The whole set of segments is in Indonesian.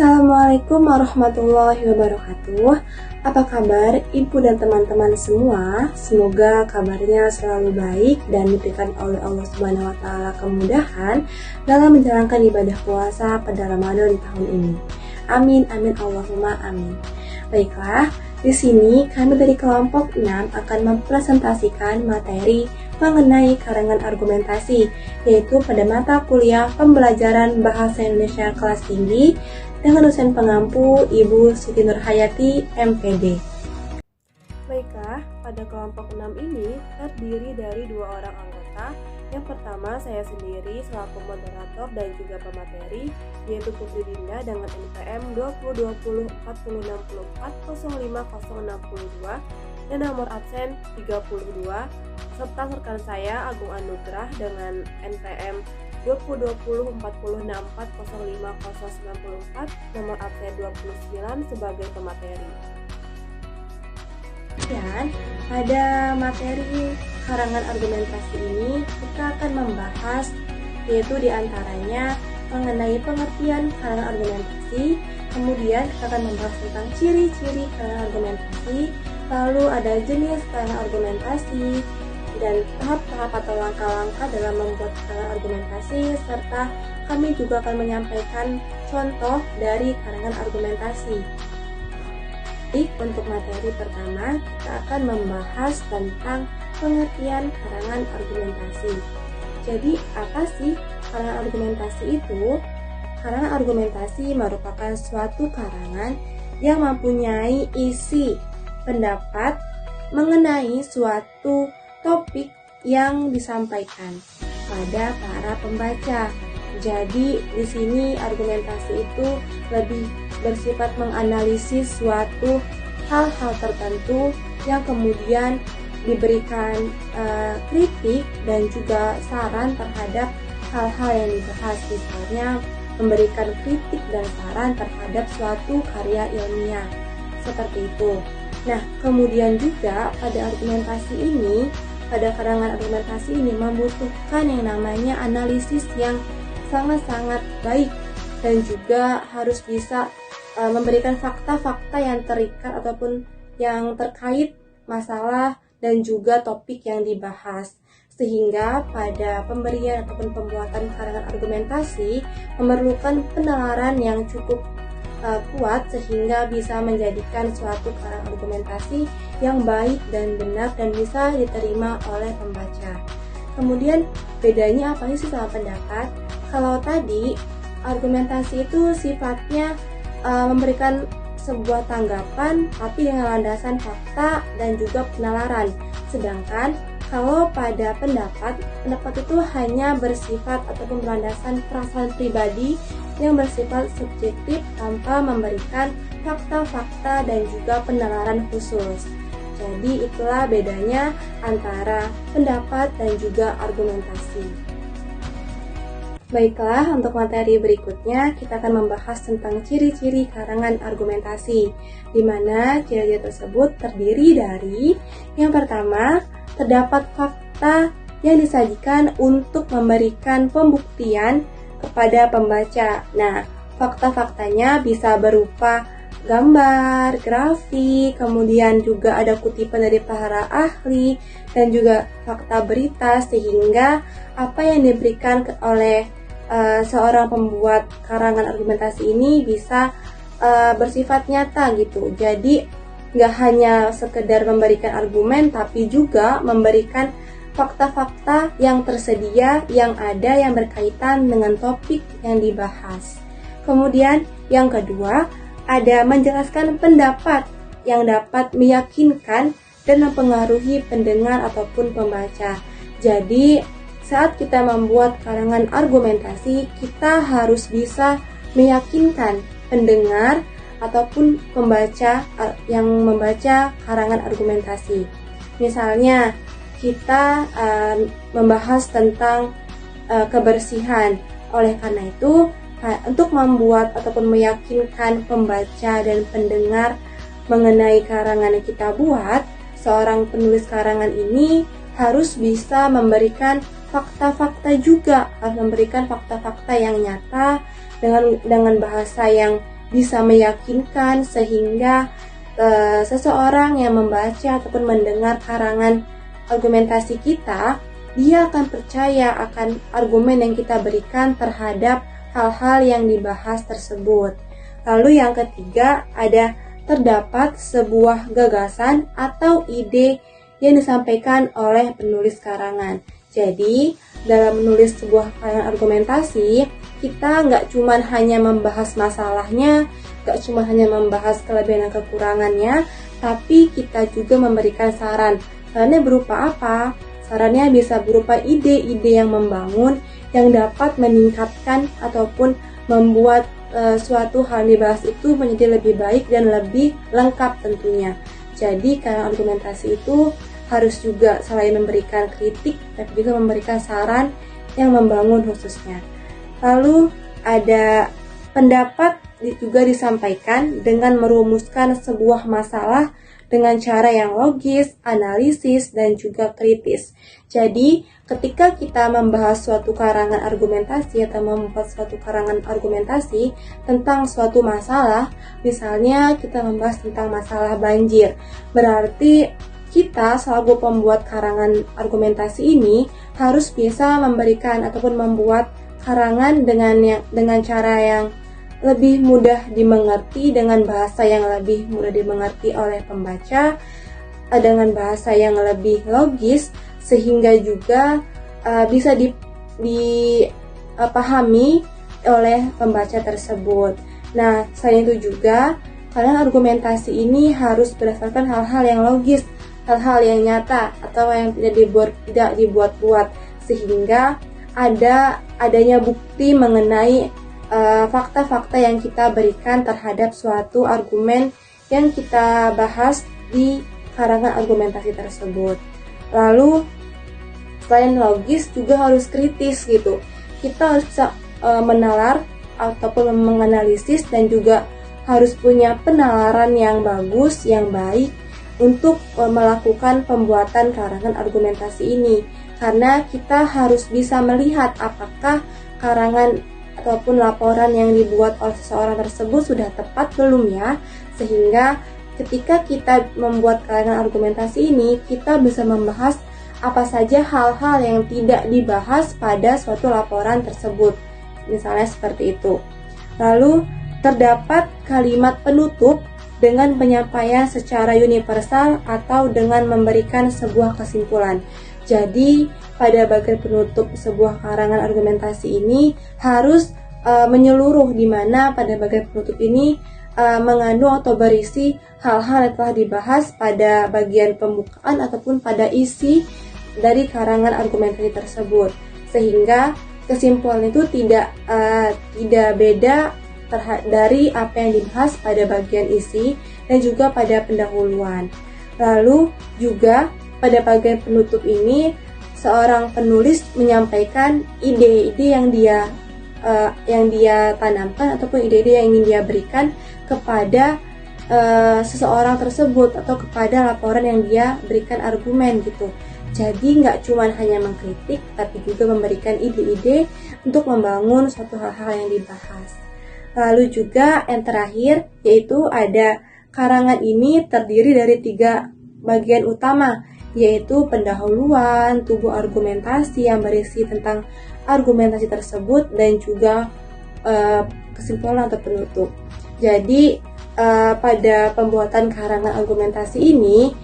Assalamualaikum warahmatullahi wabarakatuh. Apa kabar ibu dan teman-teman semua? Semoga kabarnya selalu baik dan diberikan oleh Allah Subhanahu wa taala kemudahan dalam menjalankan ibadah puasa pada Ramadan tahun ini. Amin amin Allahumma amin. Baiklah, di sini kami dari kelompok 6 akan mempresentasikan materi mengenai karangan argumentasi, yaitu pada mata kuliah pembelajaran Bahasa Indonesia kelas tinggi dengan dosen pengampu Ibu Siti Nurhayati, MPD. Baiklah, pada kelompok 6 ini terdiri dari 2 orang anggota. Yang pertama saya sendiri selaku moderator dan juga pemateri, yaitu Putri Dinda dengan NPM 2020 4064 05062 dan nomor absen 32, serta rekan saya Agung Anugrah dengan NPM 2020 4064 05094 nomor absen 29 sebagai pemateri. Dan pada materi karangan argumentasi ini kita akan membahas yaitu diantaranya mengenai pengertian karangan argumentasi, kemudian kita akan membahas tentang ciri-ciri karangan argumentasi, lalu ada jenis karangan argumentasi, dan tahap-tahap atau langkah-langkah dalam membuat karangan argumentasi, serta kami juga akan menyampaikan contoh dari karangan argumentasi. Untuk materi pertama, kita akan membahas tentang pengertian karangan argumentasi. Jadi, apa sih karangan argumentasi itu? Karangan argumentasi merupakan suatu karangan yang mempunyai isi pendapat mengenai suatu topik yang disampaikan pada para pembaca. Jadi di sini argumentasi itu lebih bersifat menganalisis suatu hal-hal tertentu yang kemudian diberikan kritik dan juga saran terhadap hal-hal yang dibahas, misalnya memberikan kritik dan saran terhadap suatu karya ilmiah seperti itu. Nah, kemudian juga pada karangan argumentasi ini membutuhkan yang namanya analisis yang sangat-sangat baik dan juga harus bisa memberikan fakta-fakta yang terikat ataupun yang terkait masalah dan juga topik yang dibahas, sehingga pada pemberian ataupun pembuatan karangan argumentasi memerlukan penalaran yang cukup kuat sehingga bisa menjadikan suatu karangan argumentasi yang baik dan benar dan bisa diterima oleh pembaca. Kemudian bedanya apa sih sama pendapat? Kalau tadi argumentasi itu sifatnya memberikan sebuah tanggapan tapi dengan landasan fakta dan juga penalaran. Sedangkan kalau pada pendapat itu hanya bersifat ataupun berlandasan perasaan pribadi yang bersifat subjektif tanpa memberikan fakta-fakta dan juga penalaran khusus. Jadi itulah bedanya antara pendapat dan juga argumentasi. Baiklah, untuk materi berikutnya kita akan membahas tentang ciri-ciri karangan argumentasi, di mana ciri-ciri tersebut terdiri dari yang pertama, terdapat fakta yang disajikan untuk memberikan pembuktian kepada pembaca. Nah, fakta-faktanya bisa berupa gambar, grafik, kemudian juga ada kutipan dari para ahli dan juga fakta berita, sehingga apa yang diberikan oleh seorang pembuat karangan argumentasi ini bisa bersifat nyata gitu. Jadi nggak hanya sekedar memberikan argumen, tapi juga memberikan fakta-fakta yang tersedia, yang ada, yang berkaitan dengan topik yang dibahas. Kemudian yang kedua, ada menjelaskan pendapat yang dapat meyakinkan dan mempengaruhi pendengar ataupun pembaca. Jadi saat kita membuat karangan argumentasi, kita harus bisa meyakinkan pendengar ataupun pembaca yang membaca karangan argumentasi. Misalnya kita membahas tentang kebersihan. Oleh karena itu, untuk membuat ataupun meyakinkan pembaca dan pendengar mengenai karangan yang kita buat, seorang penulis karangan ini harus bisa memberikan fakta-fakta juga, harus memberikan fakta-fakta yang nyata dengan bahasa yang bisa meyakinkan sehingga seseorang yang membaca ataupun mendengar karangan argumentasi kita, dia akan percaya akan argumen yang kita berikan terhadap hal-hal yang dibahas tersebut. Lalu yang ketiga, ada terdapat sebuah gagasan atau ide yang disampaikan oleh penulis karangan. Jadi, dalam menulis sebuah karangan argumentasi, kita nggak cuma hanya membahas masalahnya, nggak cuma hanya membahas kelebihan dan kekurangannya, tapi kita juga memberikan saran. Sarannya berupa apa? Sarannya bisa berupa ide-ide yang membangun, yang dapat meningkatkan ataupun membuat suatu hal yang dibahas itu menjadi lebih baik dan lebih lengkap tentunya. Jadi, karangan argumentasi itu harus juga selain memberikan kritik, tapi juga memberikan saran yang membangun khususnya. Lalu ada pendapat juga disampaikan dengan merumuskan sebuah masalah dengan cara yang logis, analisis, dan juga kritis. Jadi, ketika kita membahas suatu karangan argumentasi atau membuat suatu karangan argumentasi tentang suatu masalah, misalnya kita membahas tentang masalah banjir, berarti kita selaku pembuat karangan argumentasi ini harus bisa memberikan ataupun membuat karangan dengan cara yang lebih mudah dimengerti, dengan bahasa yang lebih mudah dimengerti oleh pembaca, dengan bahasa yang lebih logis, sehingga juga bisa dipahami oleh pembaca tersebut. Nah, selain itu juga, karangan argumentasi ini harus berdasarkan hal-hal yang logis, hal-hal yang nyata, atau yang tidak dibuat-buat, sehingga adanya bukti mengenai fakta-fakta yang kita berikan terhadap suatu argumen yang kita bahas di karangan argumentasi tersebut. Lalu selain logis juga harus kritis gitu. Kita harus bisa menalar ataupun menganalisis, dan juga harus punya penalaran yang bagus, yang baik untuk melakukan pembuatan karangan argumentasi ini. Karena kita harus bisa melihat apakah karangan ataupun laporan yang dibuat oleh seseorang tersebut sudah tepat belum ya, sehingga ketika kita membuat karangan argumentasi ini, kita bisa membahas apa saja hal-hal yang tidak dibahas pada suatu laporan tersebut, misalnya seperti itu. Lalu terdapat kalimat penutup dengan penyampaian secara universal atau dengan memberikan sebuah kesimpulan. Jadi, pada bagian penutup sebuah karangan argumentasi ini harus menyeluruh, di mana pada bagian penutup ini mengandung atau berisi hal-hal yang telah dibahas pada bagian pembukaan ataupun pada isi dari karangan argumentasi tersebut, sehingga kesimpulan itu tidak beda dari apa yang dibahas pada bagian isi dan juga pada pendahuluan. Lalu juga pada bagian penutup ini, seorang penulis menyampaikan ide-ide yang dia tanamkan ataupun ide-ide yang ingin dia berikan kepada seseorang tersebut atau kepada laporan yang dia berikan argumen gitu. Jadi nggak cuma hanya mengkritik, tapi juga memberikan ide-ide untuk membangun suatu hal-hal yang dibahas. Lalu juga yang terakhir, yaitu ada karangan ini terdiri dari 3 bagian utama, yaitu pendahuluan, tubuh argumentasi yang berisi tentang argumentasi tersebut, dan juga kesimpulan atau penutup. Jadi pada pembuatan karangan argumentasi ini,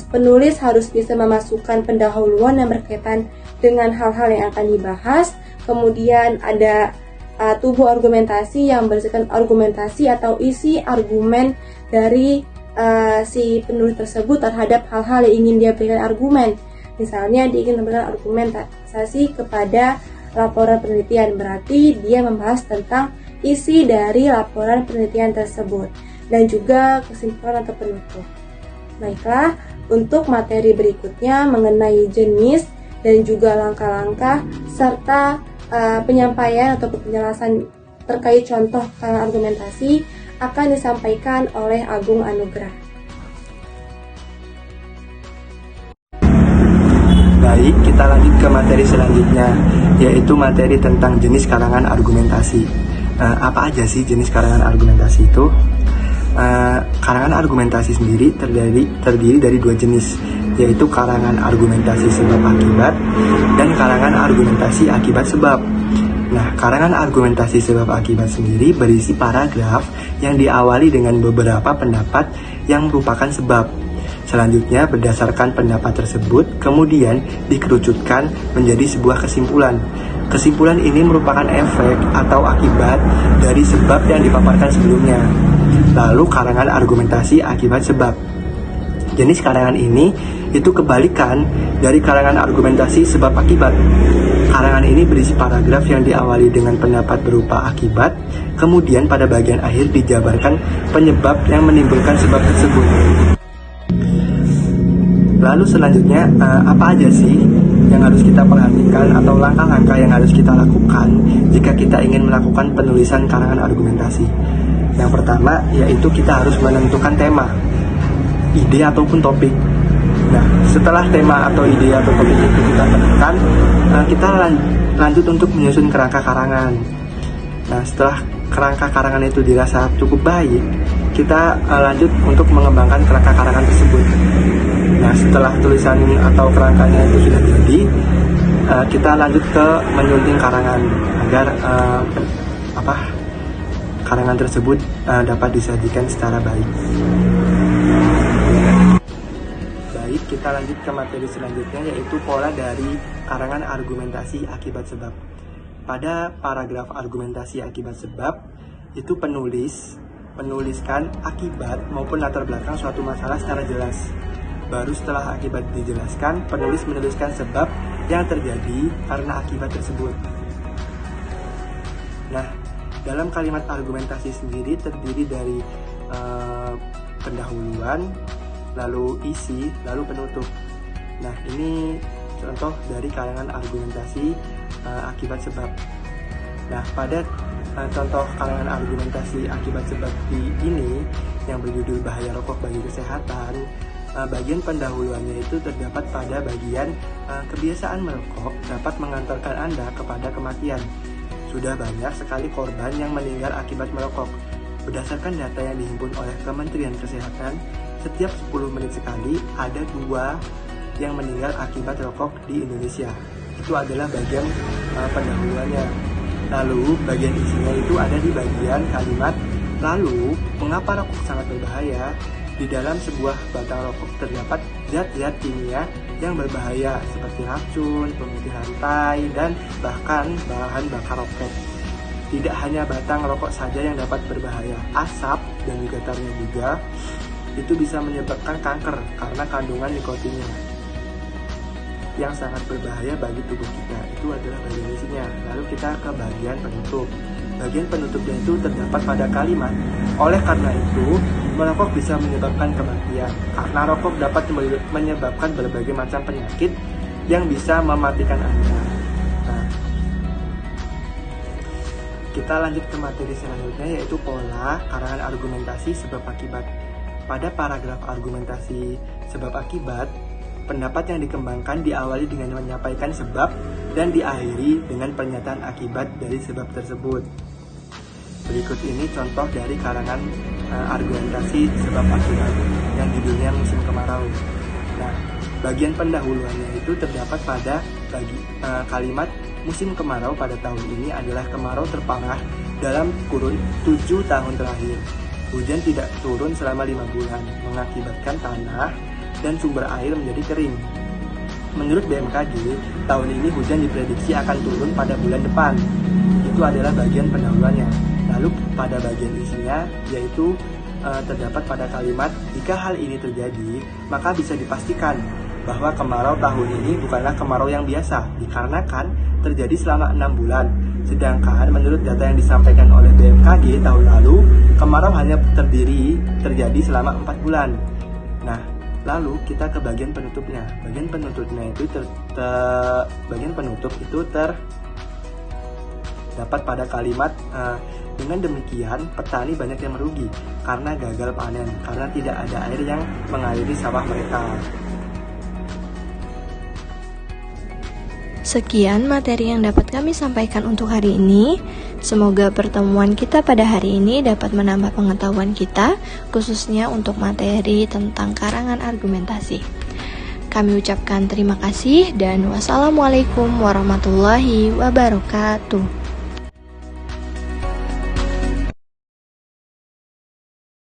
penulis harus bisa memasukkan pendahuluan yang berkaitan dengan hal-hal yang akan dibahas, kemudian ada tubuh argumentasi yang berisikan argumentasi atau isi argumen dari si penulis tersebut terhadap hal-hal yang ingin dia berikan argumen. Misalnya dia ingin memberikan argumentasi kepada laporan penelitian, berarti dia membahas tentang isi dari laporan penelitian tersebut, dan juga kesimpulan atau penutup. Baiklah, untuk materi berikutnya mengenai jenis dan juga langkah-langkah serta penyampaian atau penjelasan terkait contoh karangan argumentasi akan disampaikan oleh Agung Anugrah. Baik, kita lanjut ke materi selanjutnya, yaitu materi tentang jenis karangan argumentasi. Apa aja sih jenis karangan argumentasi itu? Karangan argumentasi sendiri terdiri dari dua jenis, yaitu karangan argumentasi sebab akibat dan karangan argumentasi akibat sebab. Nah, karangan argumentasi sebab akibat sendiri berisi paragraf yang diawali dengan beberapa pendapat yang merupakan sebab. Selanjutnya, berdasarkan pendapat tersebut, kemudian dikerucutkan menjadi sebuah kesimpulan. Kesimpulan ini merupakan efek atau akibat dari sebab yang dipaparkan sebelumnya. Lalu, karangan argumentasi akibat sebab. Jenis karangan ini itu kebalikan dari karangan argumentasi sebab akibat. Karangan ini berisi paragraf yang diawali dengan pendapat berupa akibat, kemudian pada bagian akhir dijabarkan penyebab yang menimbulkan sebab tersebut. Lalu selanjutnya, apa aja sih yang harus kita perhatikan atau langkah-langkah yang harus kita lakukan jika kita ingin melakukan penulisan karangan argumentasi? Yang pertama, yaitu kita harus menentukan tema, ide ataupun topik. Nah, setelah tema atau ide atau topik itu kita tentukan, kita lanjut untuk menyusun kerangka karangan. Nah, setelah kerangka karangan itu dirasa cukup baik, kita lanjut untuk mengembangkan kerangka karangan tersebut. Nah, setelah tulisan atau kerangkanya itu sudah jadi, kita lanjut ke menyunting karangan agar karangan tersebut dapat disajikan secara baik. Baik, kita lanjut ke materi selanjutnya, yaitu pola dari karangan argumentasi akibat sebab. Pada paragraf argumentasi akibat sebab, itu menuliskan akibat maupun latar belakang suatu masalah secara jelas. Baru setelah akibat dijelaskan, penulis menuliskan sebab yang terjadi karena akibat tersebut. Nah, dalam kalimat argumentasi sendiri terdiri dari pendahuluan, lalu isi, lalu penutup. Nah, ini contoh dari karangan argumentasi akibat sebab. Nah, pada contoh karangan argumentasi akibat sebab ini yang berjudul bahaya rokok bagi kesehatan, bagian pendahuluannya itu terdapat pada bagian kebiasaan merokok dapat mengantarkan Anda kepada kematian. Sudah banyak sekali korban yang meninggal akibat merokok. Berdasarkan data yang dihimpun oleh Kementerian Kesehatan, setiap 10 menit sekali ada 2 yang meninggal akibat rokok di Indonesia. Itu adalah bagian pendahuluannya. Lalu bagian isinya itu ada di bagian kalimat, lalu mengapa rokok sangat berbahaya? Di dalam sebuah batang rokok terdapat zat-zat kimia yang berbahaya seperti racun, pemutih rantai, dan bahkan bahan bakar roket. Tidak hanya batang rokok saja yang dapat berbahaya, asap dan juga tarnya juga itu bisa menyebabkan kanker karena kandungan nikotinnya yang sangat berbahaya bagi tubuh kita. Itu adalah bagian isinya. Lalu kita ke bagian penutup. Bagian penutupnya itu terdapat pada kalimat, oleh karena itu merokok bisa menyebabkan kematian karena rokok dapat menyebabkan berbagai macam penyakit yang bisa mematikan Anda. Nah, kita lanjut ke materi selanjutnya, yaitu pola karangan argumentasi sebab akibat. Pada paragraf argumentasi sebab akibat, pendapat yang dikembangkan diawali dengan menyampaikan sebab dan diakhiri dengan pernyataan akibat dari sebab tersebut. Berikut ini contoh dari karangan argumentasi sebab akibat yang judulnya musim kemarau. Nah, bagian pendahuluannya itu terdapat pada kalimat musim kemarau pada tahun ini adalah kemarau terparah dalam kurun 7 tahun terakhir. Hujan tidak turun selama 5 bulan, mengakibatkan tanah dan sumber air menjadi kering. Menurut BMKG, tahun ini hujan diprediksi akan turun pada bulan depan. Itu adalah bagian pendahuluannya. Lalu pada bagian isinya, yaitu terdapat pada kalimat, jika hal ini terjadi, maka bisa dipastikan bahwa kemarau tahun ini bukanlah kemarau yang biasa, dikarenakan terjadi selama 6 bulan. Sedangkan menurut data yang disampaikan oleh BMKG tahun lalu, kemarau hanya terjadi selama 4 bulan. Nah, lalu kita ke bagian penutupnya. Bagian penutupnya itu bagian penutup itu terdapat pada kalimat, dengan demikian petani banyak yang merugi karena gagal panen, karena tidak ada air yang mengaliri sawah mereka. Sekian materi yang dapat kami sampaikan untuk hari ini. Semoga pertemuan kita pada hari ini dapat menambah pengetahuan kita, khususnya untuk materi tentang karangan argumentasi. Kami ucapkan terima kasih dan wassalamualaikum warahmatullahi wabarakatuh.